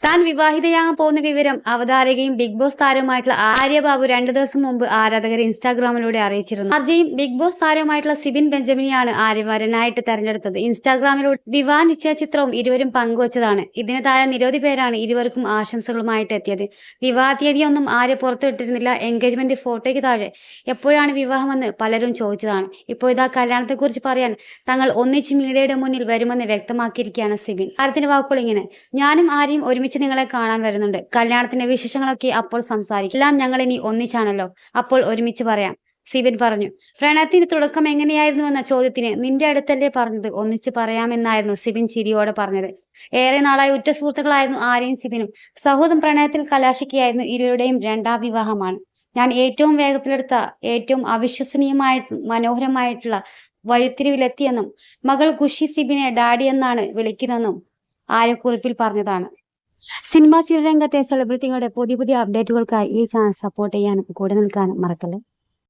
താൻ വിവാഹിതയാകാൻ പോകുന്ന വിവരം അവതാരകയും ബിഗ് ബോസ് താരവുമായിട്ടുള്ള ആര്യ ബാബു 2 ദിവസം മുമ്പ് ആരാധകരെ ഇൻസ്റ്റാഗ്രാമിലൂടെ അറിയിച്ചിരുന്നു. ആർജയും ബിഗ് ബോസ് താരവുമായിട്ടുള്ള സിബിൻ ബെഞ്ചമിനെയാണ് ആര്യ വരനായിട്ട് തെരഞ്ഞെടുത്തത്. ഇൻസ്റ്റാഗ്രാമിലൂടെ വിവാഹ നിശ്ചയ ചിത്രവും ഇരുവരും പങ്കുവച്ചതാണ്. ഇതിന് താഴെ നിരവധി പേരാണ് ഇരുവർക്കും ആശംസകളുമായിട്ട് എത്തിയത്. വിവാഹ തീയതിയൊന്നും ആര്യ പുറത്തുവിട്ടിരുന്നില്ല. എൻഗേജ്മെന്റ് ഫോട്ടോയ്ക്ക് താഴെ എപ്പോഴാണ് വിവാഹമെന്ന് പലരും ചോദിച്ചതാണ്. ഇപ്പോൾ ഇതാ കല്യാണത്തെക്കുറിച്ച് പറയാൻ തങ്ങൾ ഒന്നിച്ച് മീഡിയയുടെ മുന്നിൽ വരുമെന്ന് വ്യക്തമാക്കിയിരിക്കുകയാണ് സിബിൻ. താരത്തിന്റെ വാക്കുകൾ ഇങ്ങനെ: ഞാനും ആര്യയും ഒരുമിച്ച് നിങ്ങളെ കാണാൻ വരുന്നുണ്ട്. കല്യാണത്തിന്റെ വിശേഷങ്ങളൊക്കെ അപ്പോൾ സംസാരിക്കും. എല്ലാം ഞങ്ങൾ ഇനി ഒന്നിച്ചാണല്ലോ, അപ്പോൾ ഒരുമിച്ച് പറയാം, സിബിൻ പറഞ്ഞു. പ്രണയത്തിന്റെ തുടക്കം എങ്ങനെയായിരുന്നുവെന്ന ചോദ്യത്തിന് നിന്റെ അടുത്തല്ലേ പറഞ്ഞത്, ഒന്നിച്ച് പറയാമെന്നായിരുന്നു സിബിൻ ചിരിയോടെ പറഞ്ഞത്. ഏറെ നാളായി ഉറ്റ സുഹൃത്തുക്കളായിരുന്നു ആര്യയും സിബിനും. സൗഹൃദം പ്രണയത്തിൽ കലാശിക്കുകയായിരുന്നു. ഇരുവരുടെയും 2ാം വിവാഹമാണ്. ഞാൻ ഏറ്റവും വേഗത്തിലെടുത്ത, ഏറ്റവും അവിശ്വസനീയമായിട്ട് മനോഹരമായിട്ടുള്ള വഴിത്തിരിവിലെത്തിയെന്നും മകൾ ഖുഷി സിബിനെ ഡാഡി എന്നാണ് വിളിക്കുന്നതെന്നും ആര്യ കുറിപ്പിൽ പറഞ്ഞതാണ്. സിനിമാ സീരിയൽ രംഗത്തെ സെലിബ്രിറ്റികളുടെ പുതിയ അപ്ഡേറ്റുകൾക്കായി ഈ ചാനൽ സപ്പോർട്ട് ചെയ്യാനും കൂടെ നിൽക്കാനും മറക്കല്ലേ.